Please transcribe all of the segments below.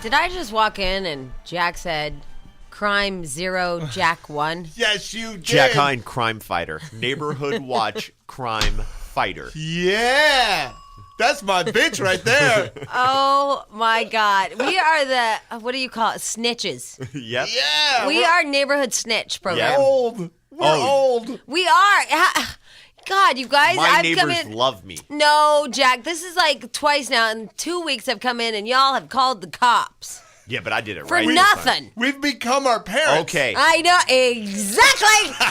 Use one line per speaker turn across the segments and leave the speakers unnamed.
Did I just walk in and Jack said, crime 0, Jack 1?
Yes, you did.
Jack Hine, crime fighter. Neighborhood Watch, crime fighter.
Yeah. That's my bitch right there.
Oh, my God. We are the, what do you call it, snitches.
Yep.
Yeah.
We are neighborhood snitch program.
Yeah.
old. We're old.
We are. God, you guys.
My
I've
neighbors
come in.
love me.
No, Jack, this is like twice now. In 2 weeks I've come in and y'all have called the cops.
Yeah, but I did it
For
right.
nothing.
We've become our parents.
Okay.
I know. Exactly.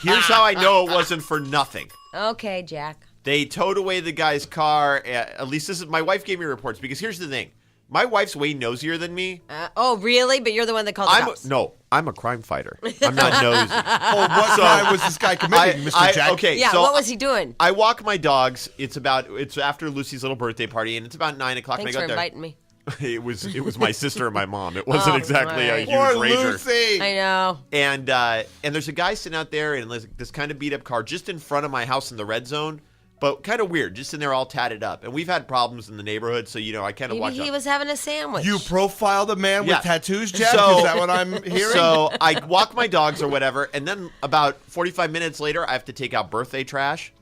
Here's how I know it wasn't for nothing.
Okay, Jack.
They towed away the guy's car. At least this is my wife gave me reports because here's the thing. My wife's way nosier than me.
Oh, really? But you're the one that called the cops.
I'm a crime fighter. I'm not nosy.
Oh, what crime was this guy committing, Mr. Jack?
Okay,
Yeah,
so
what was he doing?
I walk my dogs. It's after Lucy's little birthday party, and it's about 9 o'clock.
Thanks
and
for
I got
inviting me.
there. It was my sister and my mom. It wasn't
Oh,
exactly
right.
a huge
Poor
rager.
Lucy.
I know.
And there's a guy sitting out there in this kind of beat up car just in front of my house in the red zone. But kind of weird, just in there all tatted up. And we've had problems in the neighborhood, so, I kind of watch
Maybe he
out.
was having a sandwich.
You profiled a man
Yeah.
with tattoos, Jack?
So-
Is that what I'm hearing?
So I walk my dogs or whatever, and then about 45 minutes later, I have to take out birthday trash.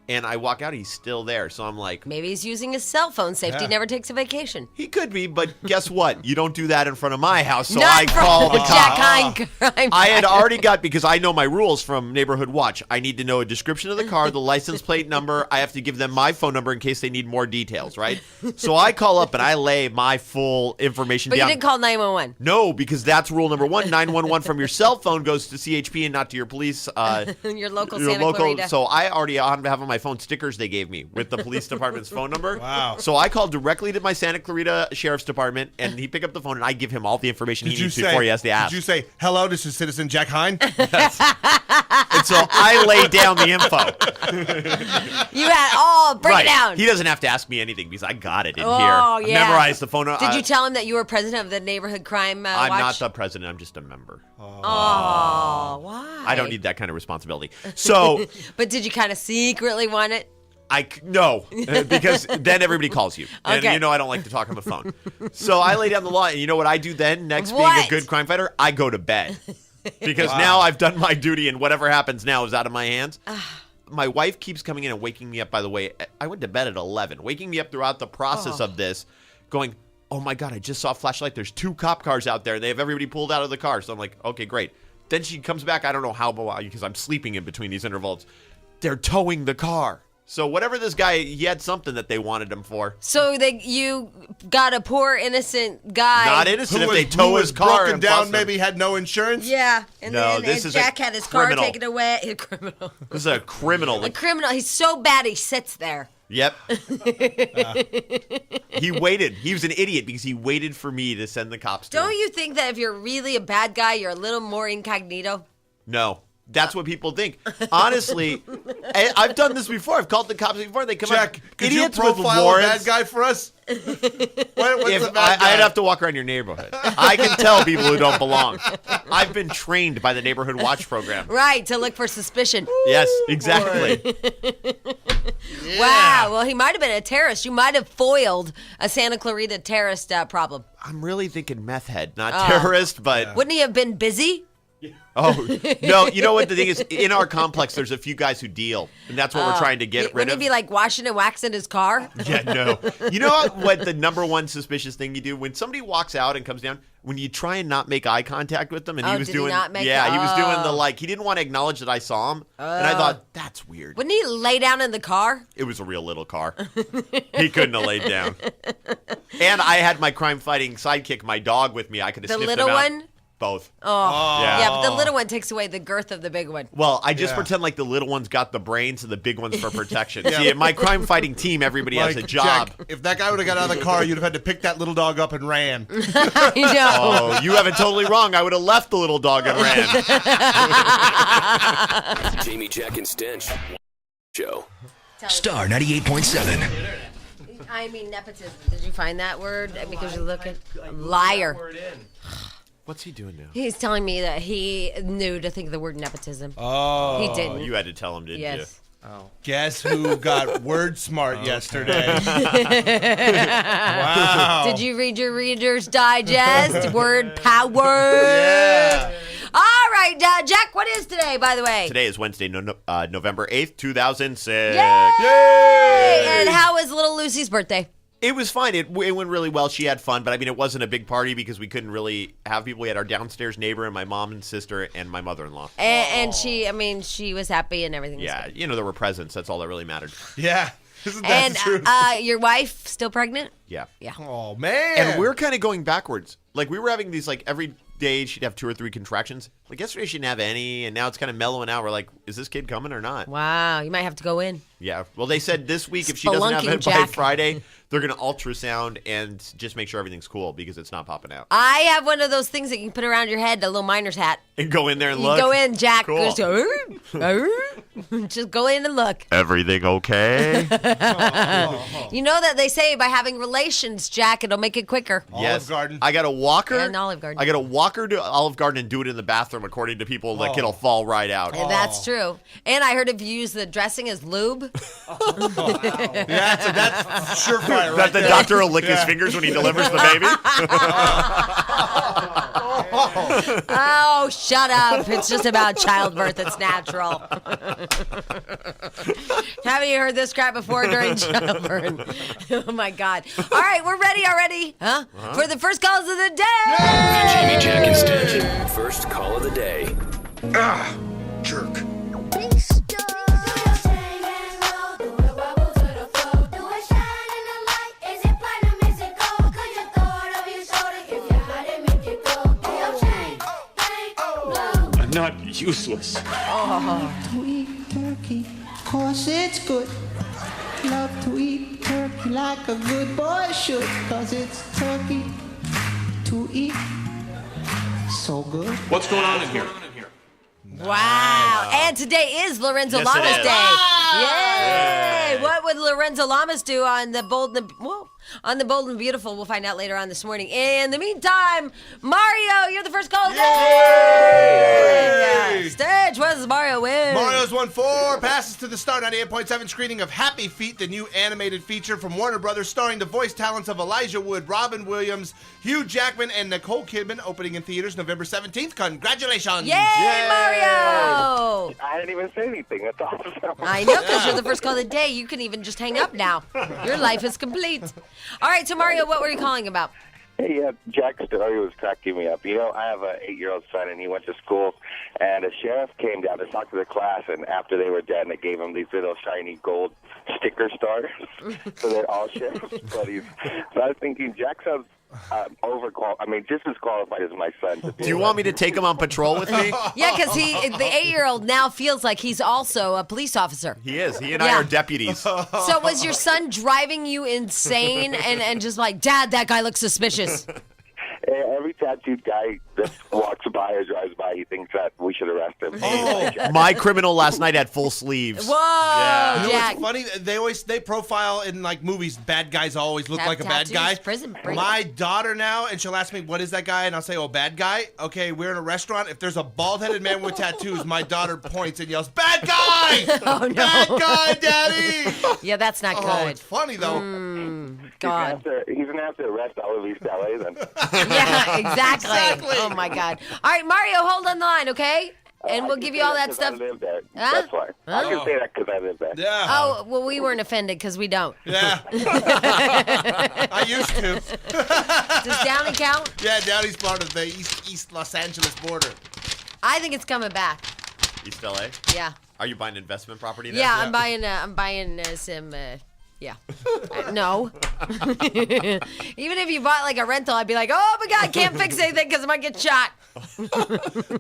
And I walk out, he's still there. So I'm like,
Maybe he's using his cell phone. Safety
Yeah.
never takes a vacation.
he could be, but guess what? You don't do that in front of my house, so
Not
I
from
call the
Jack
cops.
Hine crime.
I had already got, because I know my rules from Neighborhood Watch. I need to know a description of the car, the license plate number. I have to give them my phone number in case they need more details, right? So I call up and I lay my full information
But
down.
you didn't call 911.
No, because that's rule number 1. 911 from your cell phone goes to CHP and not to your police.
Your local Santa Clarita.
So I already have on my phone stickers they gave me with the police department's phone number.
Wow.
So I called directly to my Santa Clarita Sheriff's Department, and he picked up the phone, and I give him all the information he needs before he has to ask.
Did you say, hello, this is Citizen Jack Hine?
And so I lay down the info.
You had, break
Right.
it down.
He doesn't have to ask me anything because I got it in
Oh,
here.
yeah.
I memorized the phone number.
Did you tell him that you were president of the neighborhood crime
I'm
watch?
not the president. I'm just a member.
Oh, why?
I don't need that kind of responsibility. So
But did you kind of secretly want it?
no, because then everybody calls you. And
Okay.
I don't like to talk on the phone. So I lay down the law, and you know what I do then? Next, being
What?
a good crime fighter, I go to bed. Because now I've done my duty, and whatever happens now is out of my hands. My wife keeps coming in and waking me up, by the way. I went to bed at 11, waking me up throughout the process of this, going, oh my God, I just saw a flashlight. There's 2 cop cars out there. They have everybody pulled out of the car. So I'm like, okay, great. Then she comes back, I don't know how, because I'm sleeping in between these intervals. They're towing the car. So whatever this guy, he had something that they wanted him for.
So you got a poor innocent guy.
Not innocent if they
who
tow
was
his car
broken
and
down,
bust him.
maybe had no insurance?
Yeah, and
No,
then
this is a
Jack had his car
criminal.
taken away. A criminal.
This is a criminal.
A criminal. He's so bad he sits there.
Yep. He waited. He was an idiot because he waited for me to send the cops to
Don't
him.
you think that if you're really a bad guy, you're a little more incognito?
No. That's what people think. Honestly, I've done this before. I've called the cops before. They come
Jack,
up.
could you
Idiots with
profile a
warrants.
bad guy for us? What's
If
a bad guy?
I'd have to walk around your neighborhood. I can tell people who don't belong. I've been trained by the Neighborhood Watch program.
Right, to look for suspicion.
Yes, exactly.
Wow, well, he might have been a terrorist. You might have foiled a Santa Clarita terrorist problem.
I'm really thinking meth head, not terrorist, but...
Wouldn't he have been busy?
Oh, no, you know what the thing is? In our complex, there's a few guys who deal, and that's what we're trying to get rid
Wouldn't
of.
he be like washing and waxing his car?
Yeah, no. You know what the number one suspicious thing you do? When somebody walks out and comes down, when you try and not make eye contact with them, and he was
did he
doing...
not make
he was doing the, he didn't want to acknowledge that I saw him, and I thought, that's weird.
Wouldn't he lay down in the car?
It was a real little car. He couldn't have laid down. And I had my crime-fighting sidekick, my dog, with me. I could have
The
sniffed
little
him out.
one?
Both.
Oh.
Yeah.
Yeah, but the little one takes away the girth of the big one.
Well, I just
Yeah.
pretend like the little one's got the brains and the big one's for protection. See, in my crime-fighting team, everybody has a job.
Jack, if that guy would have got out of the car, you'd have had to pick that little dog up and ran.
I know.
Oh, you have it totally wrong. I would have left the little dog and ran.
Jamie, Jack, and Stench. Show.
Star 98.7.
I mean nepotism. Did you find that word? Because you look at liar.
What's he doing now?
He's telling me that he knew to think of the word nepotism.
Oh.
He didn't.
You had to tell him, didn't
Yes.
Guess who got word smart yesterday? Wow.
Did you read your Reader's Digest? Word power.
Yeah.
All right, Jack, what is today, by the way?
Today is Wednesday, November 8th, 2006.
Yay! And how was little Lucy's birthday?
It was fine. It went really well. She had fun, but I mean, it wasn't a big party because we couldn't really have people. We had our downstairs neighbor and my mom and sister and my mother-in-law.
And she was happy and everything.
Yeah,
was good.
there were presents. That's all that really mattered.
Yeah. Isn't that
And
the truth?
your wife still pregnant?
Yeah.
Yeah.
Oh, man.
And we're kind of going backwards. Like, we were having these, like, every day she'd have 2 or 3 contractions. Like, yesterday she didn't have any, and now it's kind of mellowing out. We're like, is this kid coming or not?
Wow, you might have to go in.
Yeah. Well, they said this week if she doesn't have
Spelunking,
it by
Jack.
Friday, they're going to ultrasound and just make sure everything's cool because it's not popping out.
I have one of those things that you can put around your head, a little miner's hat.
And go in there and
You
look.
go in, Jack.
Cool.
Just go, just go in and look.
Everything okay?
You know that they say by having relations, Jack, it'll make it quicker.
Olive Garden.
I got a walker.
And Olive Garden.
I got a walker to Olive Garden and do it in the bathroom. According to people, like it'll fall right out.
And that's true. And I heard if you use the dressing as lube.
Yeah, that's surefire right
That the
there.
doctor will lick his fingers when he delivers the baby.
Oh, shut up. It's just about childbirth. It's natural. Haven't you heard this crap before during childbirth? Oh, my God. All right, we're ready already. Huh? For the first calls of the day.
Jamie, Jack, and Stench.
First call of the day.
Jerk.
I'm not useless.
To eat turkey, cause it's good. Love to eat turkey like a good boy should, cause it's turkey to eat. So good.
What's going on in here?
Wow. And today is Lorenzo
Yes, it
Lamas
is.
Day. Yay. What would Lorenzo Lamas do on the Bold and Beautiful? We'll find out later on this morning. In the meantime, Mario, you're the first call of the day. Stench, what does Mario win?
Mario's won 4 passes to the Star 98.7 screening of Happy Feet, the new animated feature from Warner Brothers starring the voice talents of Elijah Wood, Robin Williams, Hugh Jackman, and Nicole Kidman, opening in theaters November 17th. Congratulations!
Yay, Mario!
I didn't even say anything. That's awesome.
I know, because you're the first call of the day. You can even just hang up now. Your life is complete. All right, so Mario, what were you calling about?
Hey, Jack's story was cracking me up. I have an 8-year-old son, and he went to school, and a sheriff came down to talk to the class, and after they were done, they gave him these little shiny gold sticker stars. So they're all sheriff's buddies. So I was thinking, Jack sounds just as qualified as my son.
Do you want me to take him on patrol with me?
Yeah, because the 8-year-old now feels like he's also a police officer.
He is. He and I are deputies.
So was your son driving you insane and just like, Dad, that guy looks suspicious?
Every tattooed guy that walks by or drives by, he thinks that we should arrest him.
My criminal last night had full sleeves.
Whoa,
You know
Jack.
what's funny? They profile in like movies. Bad guys always look
Have
like a bad
tattoos,
guy.
prison break.
My daughter now, and she'll ask me, "What is that guy?" And I'll say, "Oh, bad guy." Okay, we're in a restaurant. If there's a bald-headed man with tattoos, my daughter points and yells, "Bad guy!
Oh, no.
Bad guy, Daddy!"
Yeah, that's not
Oh,
good.
it's funny though.
God.
He's going to have to arrest all of East LA then.
Yeah, exactly.
Exactly.
Oh, my God. All right, Mario, hold on the line, okay? And we'll give you all that stuff.
I live there.
Huh?
That's why. I can say that because I live there.
Yeah.
Oh, well, we weren't offended because we don't.
Yeah. I used to.
Does Downey count?
Yeah, Downey's part of the East Los Angeles border.
I think it's coming back.
East LA?
Yeah.
Are you buying investment property there?
Yeah, I'm buying some, yeah. No. Even if you bought like a rental, I'd be like, oh my God, can't fix anything because I might get shot.
I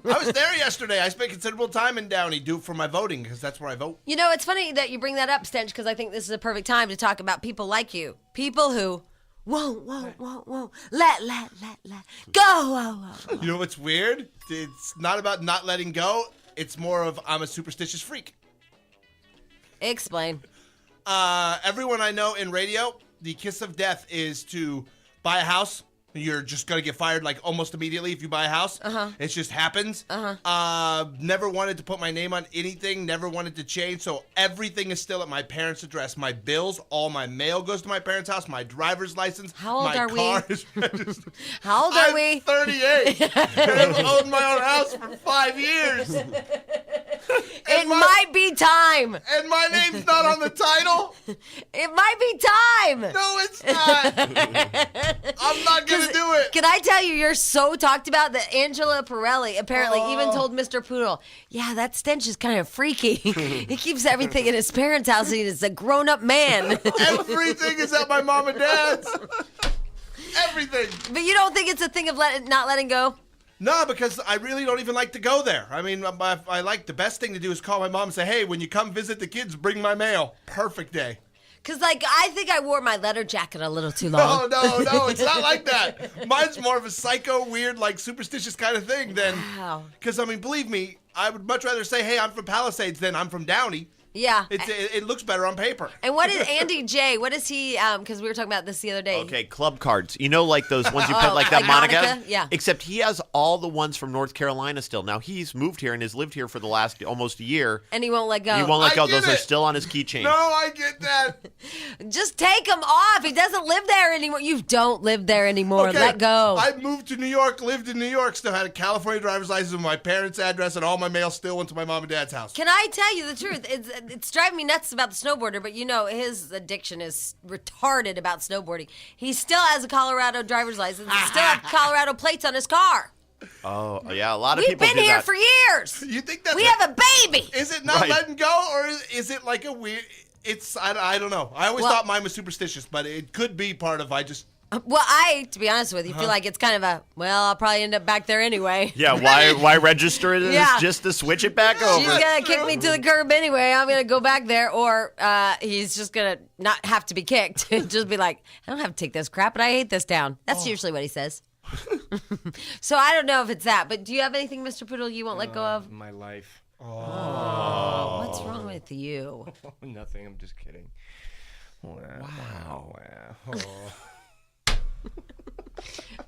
was there yesterday. I spent considerable time in Downey for my voting because that's where I vote.
You know, it's funny that you bring that up, Stench, because I think this is a perfect time to talk about people like you. People who won't, let go.
You know what's weird? It's not about not letting go. It's more of I'm a superstitious freak.
Explain.
Everyone I know in radio, the kiss of death is to buy a house, You're just going to get fired like almost immediately if you buy a house. It just happens. Never wanted to put my name on anything. Never wanted to change. So everything is still at my parents' address. My bills, all my mail goes to my parents' house. My driver's license.
How old
my
are
car
we?
Is registered.
How old are
I'm
we?
38. And I've owned my own house for 5 years.
It might be time.
And my name's not on the title?
It might be time.
No, it's not. I'm not going to do it.
Can I tell you, you're so talked about that Angela Pirelli apparently even told Mr. Poodle, yeah, that Stench is kind of freaky. He keeps everything in his parents' house and he's a grown-up man.
Everything is at my mom and dad's. Everything.
But you don't think it's a thing of not letting go?
No, because I really don't even like to go there. I mean, I like the best thing to do is call my mom and say, hey, when you come visit the kids, bring my mail. Perfect day.
Because, like, I think I wore my leather jacket a little too long.
No, it's not like that. Mine's more of a psycho, weird, like, superstitious kind of thing than...
Wow.
Because, I mean, believe me, I would much rather say, hey, I'm from Palisades than I'm from Downey.
Yeah.
It looks better on paper.
And what is Andy J? What is he? Because we were talking about this the other day.
Okay, club cards. You know, like those ones you put like that
like
Monica?
Yeah.
Except he has all the ones from North Carolina still. Now, he's moved here and has lived here for the last almost a year.
And he won't let go.
He won't let go. Those
it.
are still on his keychain.
No, I get that.
Just take him off. He doesn't live there anymore. You don't live there anymore.
Okay,
Let go.
I moved to New York, lived in New York, still had a California driver's license with my parents' address, and all my mail still went to my mom and dad's house.
Can I tell you the truth? It's driving me nuts about the snowboarder, but you know his addiction is retarded about snowboarding. He still has a Colorado driver's license. He still has Colorado plates on his car.
Oh, yeah, a lot of
We've
people
been
do
here
that.
for years.
You think that's
We have a baby.
Is it not
Right.
letting go, or is it like a weird... I don't know. I always thought mine was superstitious, but it could be part of
Well, to be honest with you, feel like it's kind of I'll probably end up back there anyway.
Yeah, why register it just to switch it back over?
She's going to kick me to the curb anyway. I'm going to go back there. Or he's just going to not have to be kicked. Just be like, I don't have to take this crap, but I hate this town. That's usually what he says. So I don't know if it's that. But do you have anything, Mr. Poodle, you won't let go of?
My life.
What's wrong with you?
Nothing. I'm just kidding. Wow.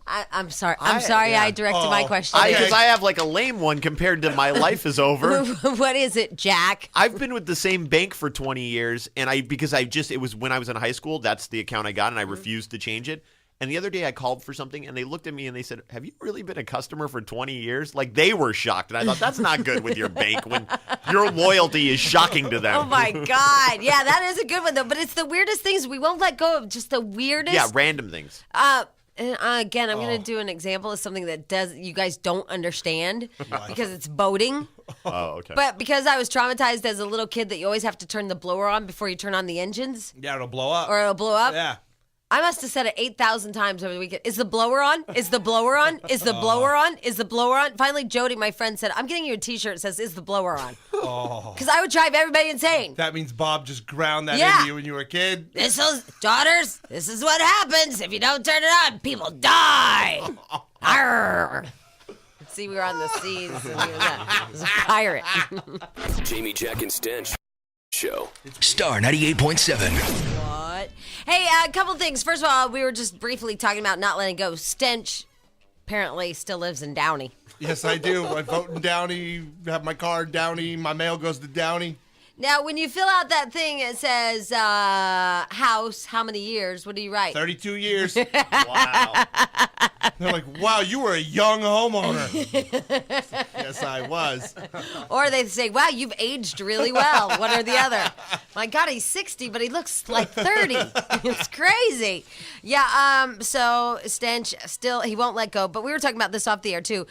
I'm sorry. I directed my question.
Because I have like a lame one compared to my life is over.
What is it, Jack?
I've been with the same bank for 20 years, and it was when I was in high school, that's the account I got, and I refused to change it. And the other day I called for something, and they looked at me and they said, have you really been a customer for 20 years? Like, they were shocked. And I thought, that's not good with your bank when your loyalty is shocking to them.
Oh, my God. Yeah, that is a good one, though. But it's the weirdest things. We won't let go of just the weirdest.
Yeah, random things.
And again, I'm going to do an example of something that you guys don't understand because it's boating.
Oh, okay.
But because I was traumatized as a little kid that you always have to turn the blower on before you turn on the engines.
Yeah, it'll blow up.
Or it'll blow up.
Yeah.
I must have said it 8,000 times over the weekend. Is the blower on? Is the blower on? Is the blower on? Is the blower on? Finally, Jody, my friend, said, I'm getting you a T-shirt that says, is the blower on? Because I would drive everybody insane.
That means Bob just ground that
Yeah.
into you when you were a kid.
This is what happens if you don't turn it on. People die. Arr. See, we were on the seas. And he was a pirate.
Jamie, Jack, and Stench Show.
Star 98.7.
What? Hey, a couple things. First of all, we were just briefly talking about not letting go. Stench apparently still lives in Downey.
Yes, I do. I vote in Downey, have my car in Downey, my mail goes to Downey.
Now, when you fill out that thing, it says house, how many years? What do you write?
32 years.
Wow.
They're like, wow, you were a young homeowner. Yes, I was.
Or they say, wow, you've aged really well. One or the other. My God, he's 60, but he looks like 30. It's crazy. Yeah, so Stench still, he won't let go. But we were talking about this off the air, too.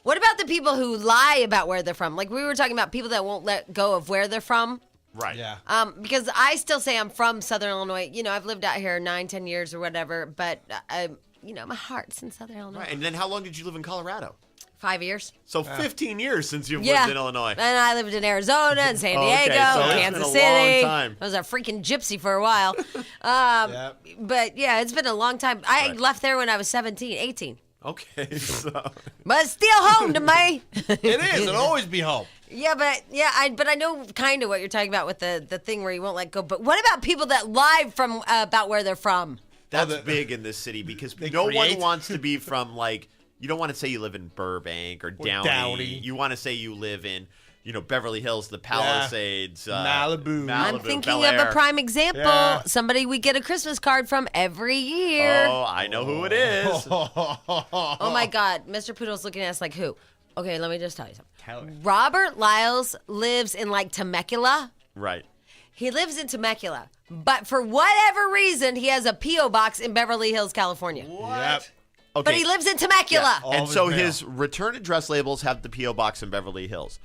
What about the people who lie about where they're from? Like, we were talking about people that won't let go of where they're from.
Right.
Yeah.
Because I still say I'm from Southern Illinois. You know, I've lived out here 9-10 years or whatever, but my heart's in Southern Illinois.
Right. And then how long did you live in Colorado?
5 years.
So 15 years since you've
Yeah.
lived in Illinois.
And I lived in Arizona and San
Okay,
Diego,
so it's
Kansas
been a
City.
long time.
I was a freaking gypsy for a while. But yeah, it's been a long time. I left there when I was 17, 18.
Okay, so
But it's still home to me.
It is. It'll always be home.
Yeah, but I know kind of what you're talking about with the thing where you won't let go. But what about people that lie from about where they're from?
That's big in this city because no one wants to be from like. You don't want to say you live in Burbank or Downey. You want to say you live in, Beverly Hills, the Palisades,
Malibu.
I'm thinking
Bel
of
Air.
a prime example. Somebody we get a Christmas card from every year.
Oh, I know who it is.
Oh my God, Mr. Poodle's looking at us like who? Okay, let me just tell you something. Robert Lyles lives in like Temecula.
Right.
He lives in Temecula, but for whatever reason, he has a P.O. box in Beverly Hills, California.
What? Yep.
Okay.
But he lives in Temecula.
Yeah. And so his return address labels have the P.O. box in Beverly Hills.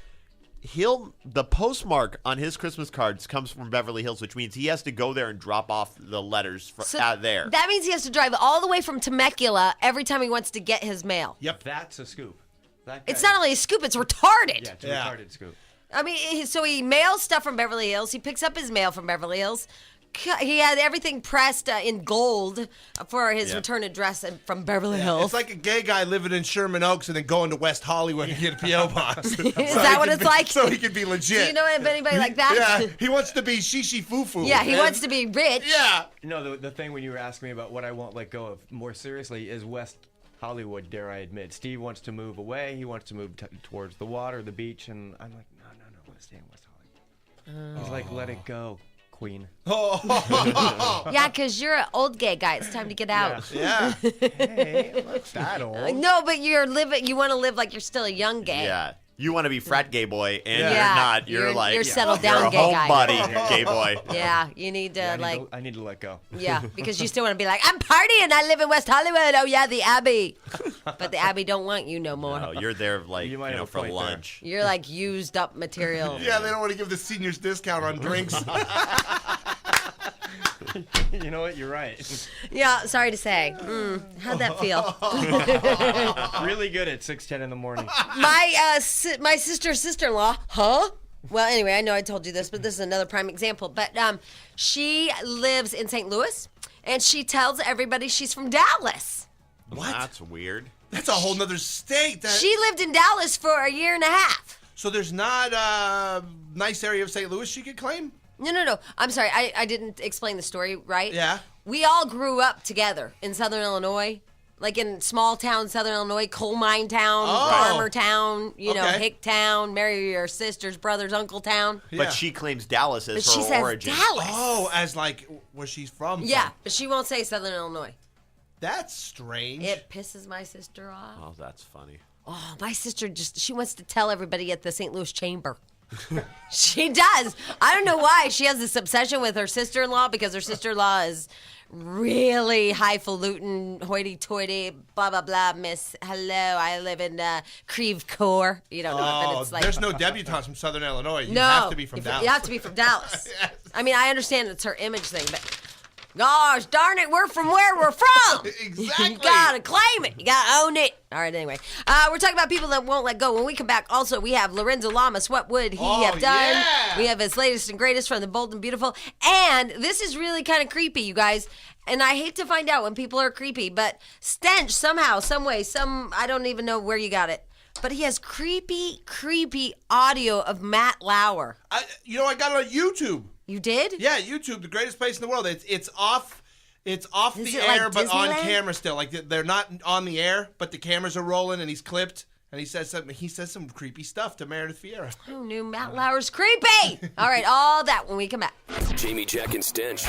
The postmark on his Christmas cards comes from Beverly Hills, which means he has to go there and drop off the letters there.
That means he has to drive all the way from Temecula every time he wants to get his mail.
Yep, that's a scoop.
It's not only a scoop, it's retarded.
Yeah, it's a retarded scoop.
I mean, so he mails stuff from Beverly Hills. He picks up his mail from Beverly Hills. He had everything pressed in gold for his return address from Beverly Hills.
It's like a gay guy living in Sherman Oaks and then going to West Hollywood and get a P.O. box.
Is that what it's like?
So he can be legit.
Do you know of anybody like that?
Yeah, he wants to be shishi foo-foo.
Yeah, he wants to be rich.
Yeah.
The thing when you were asking me about what I won't let go of more seriously is West Hollywood, dare I admit. Steve wants to move away. He wants to move towards the water, the beach, and I'm like, no, I want to stay in West Hollywood. He's like, let it go, Queen.
Yeah, because you're an old gay guy. It's time to get out.
Yeah.
Hey, I'm not that old.
No, but you want to live like you're still a young gay.
Yeah. You want to be frat gay boy, and
Yeah.
you're not. You're like
you're settled down
you're a
gay guy.
homebody gay boy.
Yeah, you need to
I need to let go.
Yeah, because you still want to be like, I'm partying. I live in West Hollywood. Oh yeah, the Abbey. But the Abbey don't want you no more.
No, you're there like for lunch.
You're like used up material.
Yeah, they don't want to give the seniors discount on drinks.
You know what? You're right.
Yeah, sorry to say. How'd that feel?
Really good at 6:10 in the morning.
My sister-in-law, huh? Well, anyway, I know I told you this, but this is another prime example. But she lives in St. Louis, and she tells everybody she's from Dallas.
What?
That's weird.
That's a whole nother state.
She lived in Dallas for a year and a half.
So there's not a nice area of St. Louis she could claim?
No. I'm sorry. I didn't explain the story right.
Yeah.
We all grew up together in Southern Illinois, like in small town Southern Illinois, coal mine town, farmer town, hick town, marry your sister's brother's uncle town.
Yeah.
But she claims Dallas as
But she
her
says
origin.
Dallas.
Oh, as like where she's from.
Yeah, but she won't say Southern Illinois.
That's strange.
It pisses my sister off.
Oh, that's funny.
Oh, my sister she wants to tell everybody at the St. Louis Chamber. She does. I don't know why. She has this obsession with her sister-in-law because her sister-in-law is really highfalutin, hoity-toity, blah, blah, blah, miss. Hello, I live in Creve Coeur. You don't know but it's like...
There's no debutantes from Southern Illinois. You
No.
have to be from Dallas.
You have to be from Dallas.
Yes.
I mean, I understand it's her image thing, but... Gosh, darn it, we're from where we're from.
Exactly.
You gotta claim it. You gotta own it. All right, anyway. We're talking about people that won't let go. When we come back, also, we have Lorenzo Lamas. What would he have done?
Yeah.
We have his latest and greatest from the Bold and Beautiful. And this is really kind of creepy, you guys. And I hate to find out when people are creepy, but Stench, somehow, some way, I don't even know where you got it. But he has creepy audio of Matt Lauer.
I got it on YouTube.
You did?
Yeah, YouTube, the greatest place in the world. It's off
Is
the
it
air,
like
but on
Disneyland?
camera still. Like they're not on the air, but the cameras are rolling, and he's clipped, and he says something. He says some creepy stuff to Meredith Vieira.
Who knew Matt Lauer's creepy? All right, all that when we come back.
Jamie, Jack, and Stench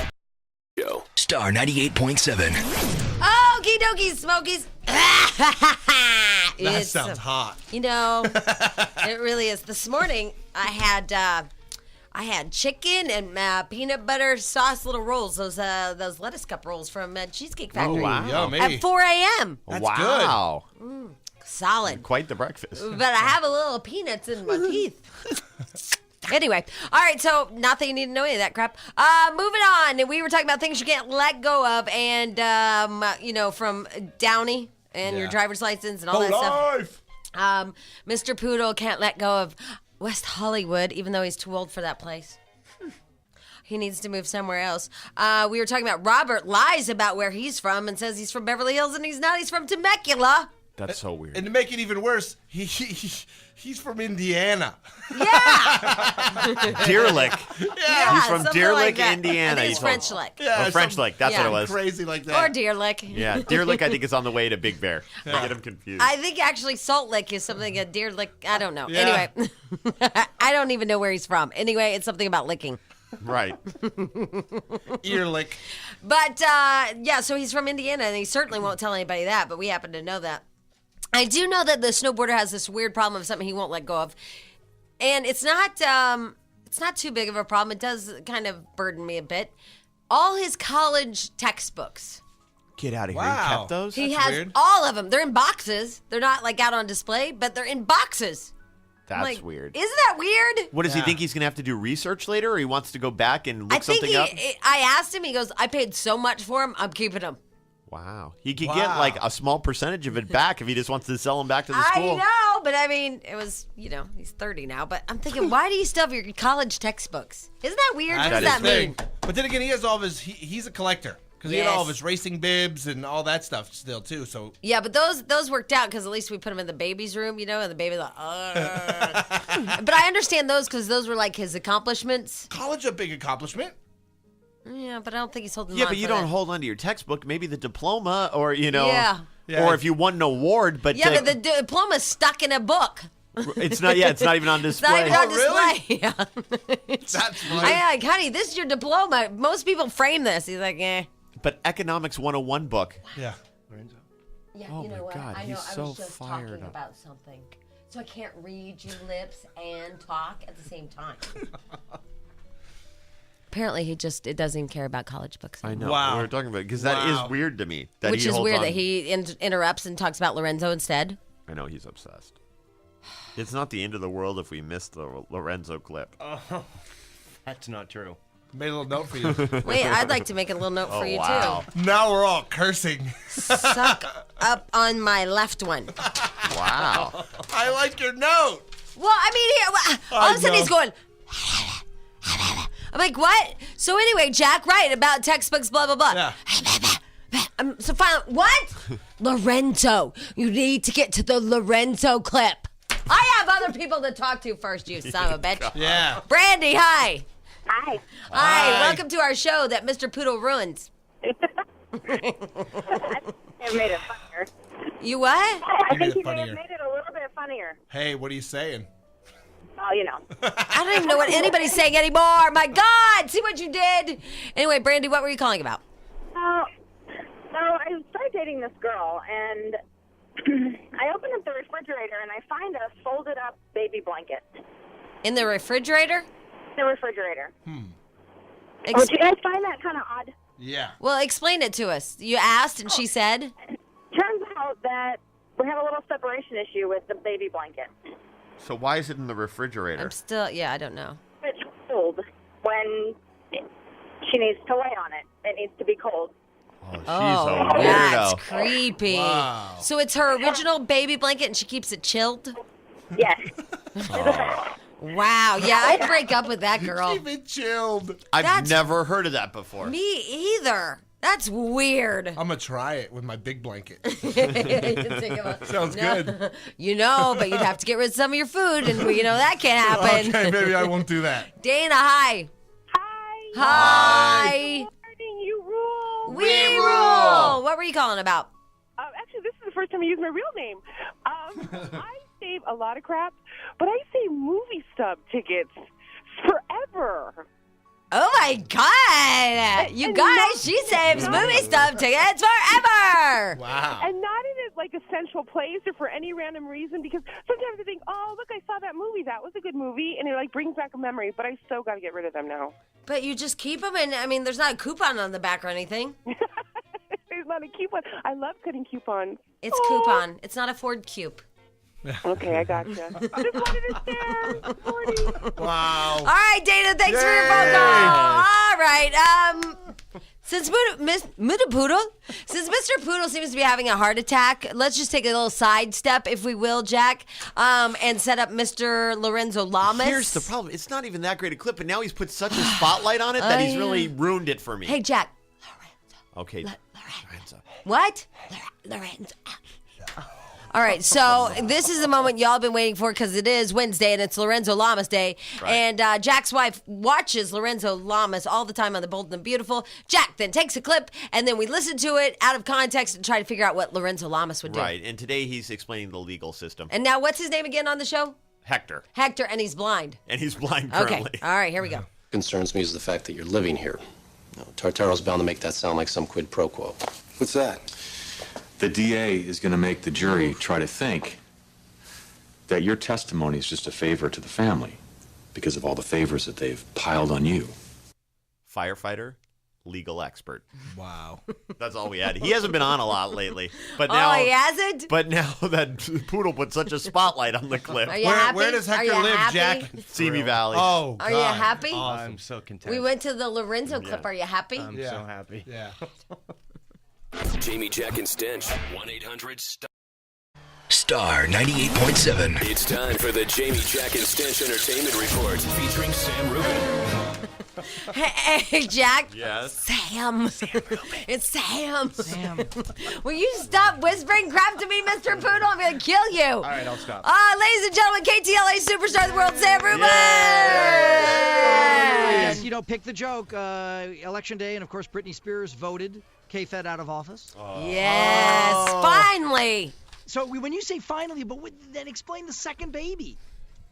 Show.
Star 98.7.
Okie dokie, Smokies.
That sounds hot.
It really is. This morning, I had chicken and peanut butter sauce little rolls, those lettuce cup rolls from Cheesecake Factory.
Oh, wow.
Yummy.
At 4 a.m.
That's
wow.
Solid.
Quite the breakfast.
But I have a little peanuts in my teeth. Anyway, all right, so not that you need to know any of that crap. Moving on, we were talking about things you can't let go of, and, from Downey and your driver's license and all that stuff. Mr. Poodle can't let go of West Hollywood, even though he's too old for that place. He needs to move somewhere else. We were talking about Robert lies about where he's from and says he's from Beverly Hills, and he's not. He's from Temecula.
That's so weird.
And to make it even worse, he's from Indiana.
Yeah.
Deer Lick.
Yeah,
He's from
something
Deer
like
Lick,
that.
Indiana.
I think
He's
it's
from-
French Lick.
Yeah,
French Lick. That's what it was.
Crazy like that.
Or Deer Lick.
Yeah, Deer Lick, I think, is on the way to Big Bear. I get him confused.
I think actually Salt Lick is something a Deer Lick. I don't know.
Yeah.
Anyway, I don't even know where he's from. Anyway, it's something about licking.
Right.
Ear lick.
But so he's from Indiana, and he certainly won't tell anybody that. But we happen to know that. I do know that the snowboarder has this weird problem of something he won't let go of, and it's not too big of a problem. It does kind of burden me a bit. All his college textbooks.
Get out of here.
Wow.
You kept those?
He
That's
has
weird.
all of them. They're in boxes. They're not like out on display, but they're in boxes.
That's
Like,
weird.
Isn't that weird?
What does he
Yeah.
think he's going to have to do research later, or he wants to go back and look
I think
something up?
I asked him. He goes, "I paid so much for him. I'm keeping them."
Wow. He could get like a small percentage of it back if he just wants to sell them back to the school.
I know, but I mean, it was, he's 30 now. But I'm thinking, why do you still have your college textbooks? Isn't that weird? What does that
That's his
mean?
thing. But then again, he has all of his. He's a collector because he had all of his racing bibs and all that stuff still too. So
Yeah, but those worked out because at least we put them in the baby's room, and the baby's like, Ugh. But I understand those because those were like his accomplishments.
college a big accomplishment.
Yeah, but I don't think he's holding
Yeah,
on
but you
for
don't
that.
hold on to your textbook. Maybe the diploma, or
Yeah.
or if you won an award. But
Yeah, but the diploma's stuck in a book.
it's not. Yeah, it's not even on
It's
display.
not even on
really?
display. Yeah.
That's funny.
I'm like, honey, this is your diploma. Most people frame this. He's like, eh.
But Economics 101 book.
Yeah.
Yeah,
Oh my God, he's so fired up.
about something. So I can't read your lips and talk at the same time. Apparently, it doesn't even care about college books
I
anymore.
know.
Wow.
We were talking about because that
Wow.
is weird to me. That
Which
he
is
holds
weird
on.
that he interrupts and talks about Lorenzo instead.
I know he's obsessed. It's not the end of the world if we missed the Lorenzo clip.
That's not true.
Made a little note for you.
Wait, I'd like to make a little note for you,
wow.
Now we're all cursing.
too. Suck up on my left one.
Wow.
I like your note.
Well, I mean, all of a sudden
know.
he's going. I'm like, what? So anyway, Jack, right, about textbooks, blah, blah, blah.
Yeah.
So finally, what? Lorenzo. You need to get to the Lorenzo clip. I have other people to talk to first, you son of a bitch.
Yeah.
Brandy, hi.
Hi.
Hi,
Hi.
welcome to our show that Mr. Poodle ruins.
I made it funnier.
You what?
I
made
think
it
you may
funnier.
have made it a little bit funnier.
Hey, what are you saying?
Oh, you know.
I don't even know what anybody's saying anymore. My God, see what you did. Anyway, Brandy, what were you calling about?
So I started dating this girl, and I opened up the refrigerator, and I find a folded up baby blanket
In the refrigerator?
in the refrigerator.
Ex-
Oh, do you guys find that kind of odd?
Yeah.
well, explain it to us. You asked and she said?
Turns out that we have a little separation issue with the baby blanket.
So why is it in the refrigerator?
I'm still, I don't know.
It's cold when she needs to lay on it. It needs to be cold.
Oh, she's a
That's
weirdo.
creepy.
Wow.
So it's her original baby blanket and she keeps it chilled?
Yes.
Wow. Yeah, I'd break up with that girl.
Keep it chilled.
I've
That's-
never heard of that before.
Me either. That's weird.
I'm gonna try it with my big blanket.
Sounds
good.
But you'd have to get rid of some of your food, and that can't happen.
Okay, maybe I won't do that.
Dana, hi.
Hi.
Hi.
Morning, you rule.
We rule. What were you calling about?
Actually, this is the first time I use my real name. I save a lot of crap, but I save movie stub tickets forever.
Oh my God! You guys, she saves movie stuff tickets forever.
Wow.
And not in a like a central place or for any random reason, because sometimes I think, oh, look, I saw that movie. That was a good movie, and it like brings back a memory. But I still got to get rid of them now.
But you just keep them, and I mean, there's not a coupon on the back or anything.
There's not a coupon. I love cutting coupons.
It's coupon. It's not a Ford Cupe.
Okay, I gotcha. Just wanted to share. Morning.
Wow.
All right, Dana, thanks for your phone call. All right. Since Mr. Poodle seems to be having a heart attack, let's just take a little sidestep, if we will, Jack, and set up Mr. Lorenzo Lamas.
Here's the problem. It's not even that great a clip, and now he's put such a spotlight on it that he's really ruined it for me.
Hey, Jack.
Okay.
Lorenzo. What? Lorenzo. All right, so this is the moment y'all been waiting for because it is Wednesday and it's Lorenzo Lamas Day.
Right.
And Jack's wife watches Lorenzo Lamas all the time on The Bold and the Beautiful. Jack then takes a clip and then we listen to it out of context and try to figure out what Lorenzo Lamas would do.
Right, and today he's explaining the legal system.
And now what's his name again on the show?
Hector.
Hector, and he's blind.
And he's blind
Okay,
currently.
all right, here we go.
Concerns me is the fact that you're living here. Now, Tartaro's bound to make that sound like some quid pro quo.
What's that? The DA is going to make the jury try to think that your testimony is just a favor to the family because of all the favors that they've piled on you.
Firefighter, legal expert.
Wow.
That's all we had. He hasn't been on a lot lately. But now,
he hasn't?
But now that Poodle put such a spotlight on the clip.
Are you happy?
Where does
Are
Hector
you
live,
happy?
Jack?
Simi Valley.
Oh, God.
Are you happy?
I'm so content.
We went to the Lorenzo clip. Are you happy?
I'm so happy.
Yeah.
Jamie, Jack, and Stench. 1-800-STAR.
Star 98.7.
It's time for the Jamie, Jack, and Stench Entertainment Report featuring Sam Rubin.
Hey, Jack.
Yes.
Sam. It's Sam. Will you stop whispering crap to me, Mr. Poodle? I'm going to kill you. All
right, I'll stop.
Ladies and gentlemen, KTLA superstar of the world, Sam Rubin.
Yes, pick the joke. Election day, and of course, Britney Spears voted K-Fed out of office.
Yes, finally.
So when you say finally, but then explain the second baby.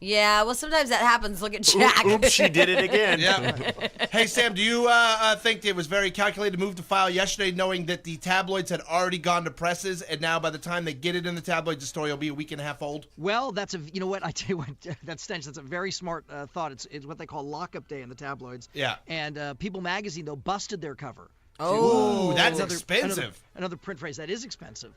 Yeah, well, sometimes that happens. Look at Jack.
Oops, she did it again.
Yeah. Hey, Sam, do you think it was very calculated to move the file yesterday knowing that the tabloids had already gone to presses and now by the time they get it in the tabloids, the story will be a week and a half old?
Well, you know what? I tell you what, that's Stench. That's a very smart thought. It's what they call lockup day in the tabloids.
Yeah.
And People Magazine, though, busted their cover.
Oh, that's expensive.
Another print phrase. That is expensive.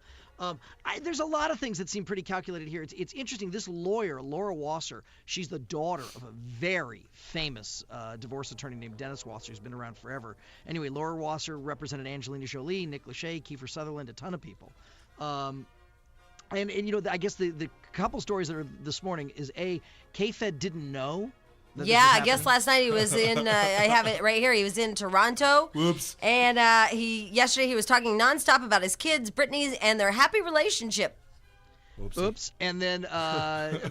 There's a lot of things that seem pretty calculated here. It's interesting. This lawyer, Laura Wasser, she's the daughter of a very famous divorce attorney named Dennis Wasser, who's been around forever. Anyway, Laura Wasser represented Angelina Jolie, Nick Lachey, Kiefer Sutherland, a ton of people. And I guess the couple stories that are this morning is K-Fed didn't know.
Yeah, I guess last night he was in, I have it right here, he was in Toronto.
Whoops.
And yesterday he was talking nonstop about his kids, Brittany's, and their happy relationship.
Oops. And then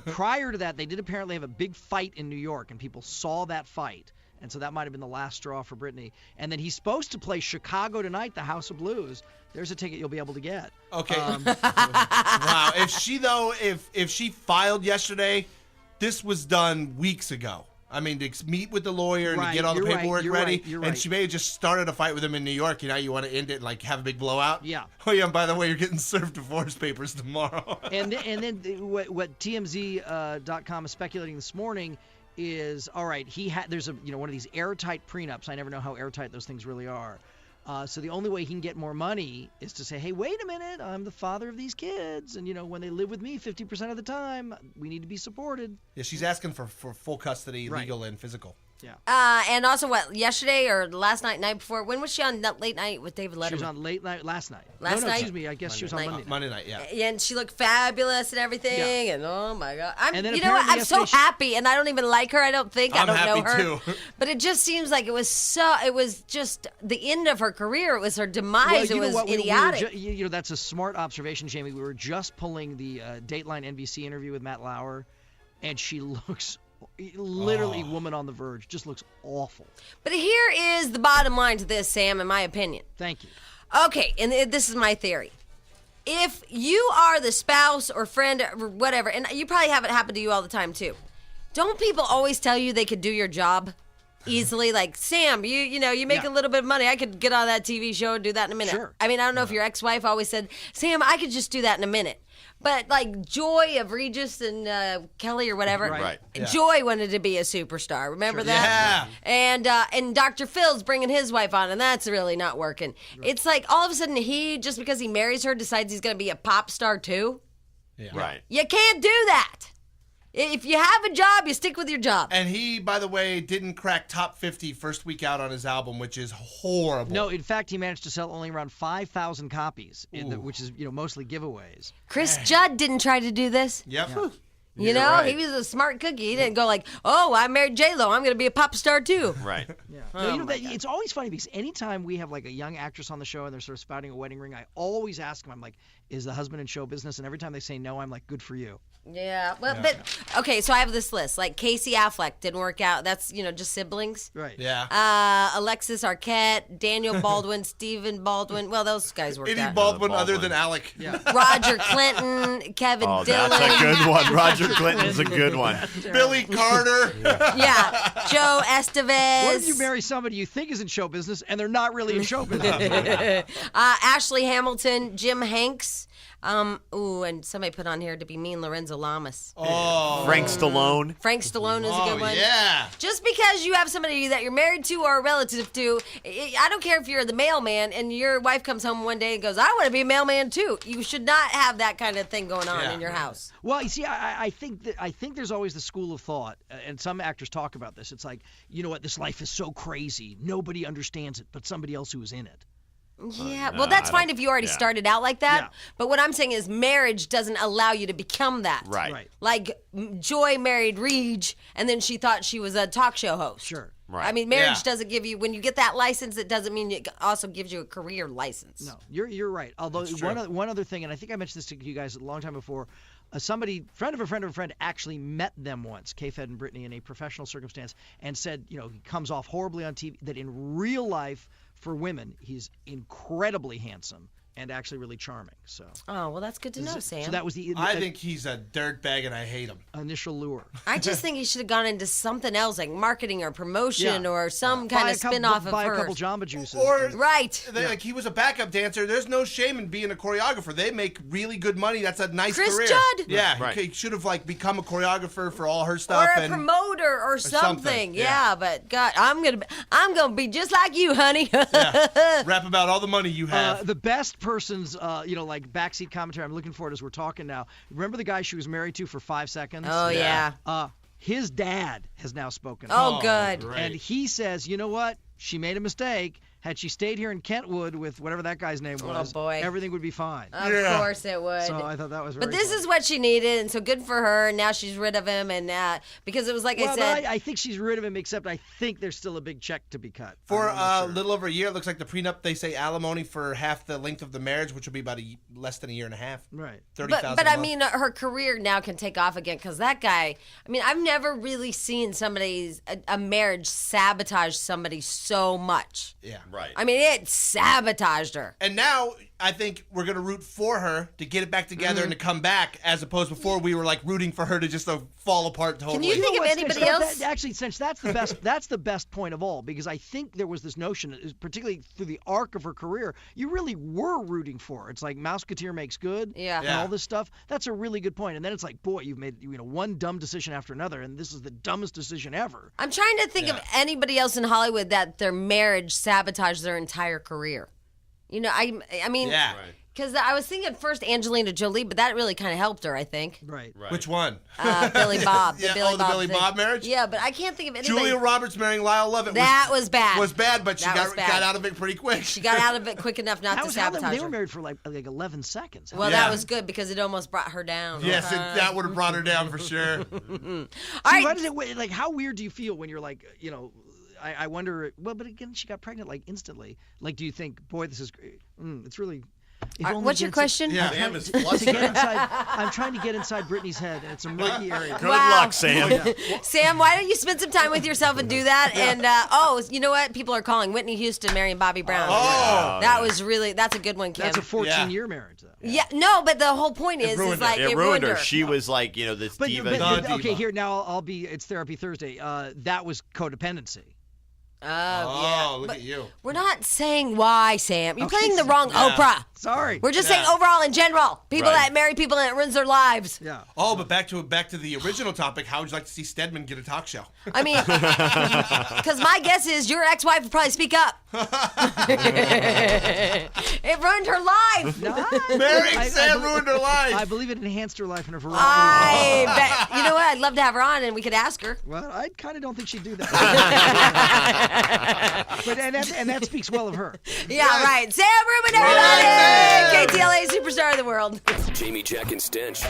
prior to that, they did apparently have a big fight in New York, and people saw that fight. And so that might have been the last straw for Britney. And then he's supposed to play Chicago tonight, the House of Blues. There's a ticket you'll be able to get.
Okay. Wow. If she filed yesterday, this was done weeks ago. I mean, to meet with the lawyer and to get all the paperwork ready. And she may have just started a fight with him in New York. You want to end it and have a big blowout?
Yeah.
Oh, yeah, and by the way, you're getting served divorce papers tomorrow.
and then what TMZ.com is speculating this morning is, all right, there's one of these airtight prenups. I never know how airtight those things really are. So the only way he can get more money is to say, hey, wait a minute, I'm the father of these kids, and when they live with me 50% of the time, we need to be supported.
Yeah, she's asking for full custody, legal and physical.
Yeah.
And also, yesterday or last night, night before, when was she on Late Night with David Letterman?
She was on Late Night last night.
Last night?
Excuse me, I guess she was on Monday night.
Monday night, yeah.
And she looked fabulous and everything, and oh my God.
You
know what? I'm so happy, and I don't even like her. I don't think. I don't know her.
Too.
But it just seems like it was just the end of her career. It was her demise. It was idiotic.
That's a smart observation, Jamie. We were just pulling the Dateline NBC interview with Matt Lauer, and she looks literally woman on the verge, just looks awful.
But here is the bottom line to this, Sam, in my opinion.
Thank you.
Okay, and this is my theory. If you are the spouse or friend or whatever, and you probably have it happen to you all the time too, don't people always tell you they could do your job easily? Like, Sam, you make a little bit of money. I could get on that TV show and do that in a minute.
Sure.
I mean, I don't know if your ex-wife always said, Sam, I could just do that in a minute. But like Joy of Regis and Kelly or whatever,
Right. Yeah.
Joy wanted to be a superstar. Remember that?
Yeah.
And Dr. Phil's bringing his wife on, and that's really not working. Right. It's like all of a sudden he, just because he marries her, decides he's going to be a pop star too.
Yeah.
Right.
You can't do that. If you have a job, you stick with your job.
And he, by the way, didn't crack top 50 first week out on his album, which is horrible.
No, in fact, he managed to sell only around 5,000 copies, which is mostly giveaways.
Chris Judd didn't try to do this.
Yep.
Yeah.
You know, he was a smart cookie. He didn't go like, "Oh, I married J-Lo. I'm going to be a pop star too."
Right.
Yeah. No, it's always funny because anytime we have like a young actress on the show and they're sort of spouting a wedding ring, I always ask them, I'm like, "Is the husband in show business?" And every time they say no, I'm like, "Good for you."
Yeah, well, but okay. So I have this list. Like Casey Affleck didn't work out. That's just siblings.
Right.
Yeah.
Alexis Arquette, Daniel Baldwin, Stephen Baldwin. Well, those guys worked
Any
out.
Baldwin other than Alec.
Yeah.
Roger Clinton, Kevin
Oh,
Dillon.
that's a good one. Roger Clinton's a good one.
Billy Carter.
Yeah. Joe Estevez.
What if you marry somebody you think is in show business and they're not really in show business?
Ashley Hamilton, Jim Hanks. And somebody put on here to be mean, Lorenzo Lamas.
Oh.
Frank Stallone.
Frank Stallone is a good one.
Yeah.
Just because you have somebody that you're married to or a relative to, I don't care if you're the mailman and your wife comes home one day and goes, "I want to be a mailman too." You should not have that kind of thing going on in your house.
Well, you see, I think there's always the school of thought, and some actors talk about this. It's like, you know what, this life is so crazy, nobody understands it, but somebody else who is in it.
Yeah, well, that's fine if you already started out like that.
Yeah.
But what I'm saying is marriage doesn't allow you to become that.
Right.
Like Joy married Reed, and then she thought she was a talk show host.
Sure.
Right.
I mean, marriage doesn't give you, when you get that license, it doesn't mean it also gives you a career license.
No, you're right. Although one other thing, and I think I mentioned this to you guys a long time before, friend of a friend of a friend actually met them once, K-Fed and Brittany, in a professional circumstance, and said, he comes off horribly on TV, that in real life, for women, he's incredibly handsome and actually really charming. So.
Oh, well, that's good to know, Sam.
So that was the.
I think he's a dirtbag and I hate him.
Initial lure.
I just think he should have gone into something else, like marketing or promotion or some kind of spin-off of
buy
hers.
a couple Jamba Juices.
Or
right.
Like he was a backup dancer. There's no shame in being a choreographer. They make really good money. That's a nice
Chris
career.
Judd.
Yeah,
Right.
he should have become a choreographer for all her stuff
Or a promoter or something.
something.
Yeah, but God, I'm gonna be just like you, honey.
Rap about all the money you have.
The best person's, like backseat commentary. I'm looking for it as we're talking now. Remember the guy she was married to for 5 seconds?
Oh yeah.
His dad has now spoken.
Oh, good.
Great.
And he says, you know what? She made a mistake. Had she stayed here in Kentwood with whatever that guy's name was, everything would be fine.
Of course it would.
So I thought that was very
But this
funny.
is what she needed, and so good for her. And now she's rid of him, and because it was like I said.
But I think she's rid of him, except I think there's still a big check to be cut.
For a little over a year, it looks like the prenup, they say alimony for half the length of the marriage, which will be about less than a year and a half.
Right.
$30,000
But I mean, her career now can take off again because that guy. I mean, I've never really seen a marriage sabotage somebody so much.
Yeah.
Right.
I mean, it sabotaged her.
And now I think we're going to root for her to get it back together and to come back, as opposed before we were rooting for her to just fall apart totally.
Can you think of anybody else?
Actually, Stench, that's the best. That's the best point of all, because I think there was this notion, particularly through the arc of her career, you really were rooting for her. It's like Mouseketeer makes good, and all this stuff. That's a really good point. And then it's like, boy, you've made one dumb decision after another, and this is the dumbest decision ever.
I'm trying to think of anybody else in Hollywood that their marriage sabotaged their entire career. I mean, because I was thinking first Angelina Jolie, but that really kind of helped her, I think.
Right.
Which one?
Billy Bob.
The Billy Bob marriage?
Yeah, but I can't think of anybody.
Julia Roberts marrying Lyle Lovett.
That was bad.
Was bad, but she got out of it pretty quick.
She got out of it quick enough not to sabotage
They
her.
were married for like 11 seconds.
Well, that was good because it almost brought her down.
Yes, that would have brought her down for sure.
All right. How weird do you feel when you're like, I wonder. Well, but again, she got pregnant instantly. Do you think, boy, this is great? It's really.
What's your question?
Yeah.
Sam is
To get
flustered.
inside, I'm trying to get inside Brittany's head, and it's a murky area.
Good luck, Sam.
Sam, why don't you spend some time with yourself and do that? And you know what? People are calling Whitney Houston marrying Bobby Brown. That's a good one, Kim.
That's a 14-year marriage, though.
Yeah, no, but the whole point is like
it ruined her. She was like, this diva.
Okay, here now it's Therapy Thursday. That was codependency.
Yeah.
Look at you.
We're not saying why, Sam. You're playing the wrong Oprah.
Sorry.
We're just saying overall in general. People that marry people and it ruins their lives.
Yeah.
Oh, but back to the original topic. How would you like to see Stedman get a talk show?
I mean, because my guess is your ex-wife would probably speak up. It ruined her life.
Marrying Sam ruined her life.
I believe it enhanced her life in a variety of ways.
I bet. You know what? I'd love to have her on and we could ask her.
Well, I kind of don't think she'd do that. But and that speaks well of her.
Yeah, right. Sam Rubin, everybody! KTLA superstar of the world.
Jamie, Jack, and Stench.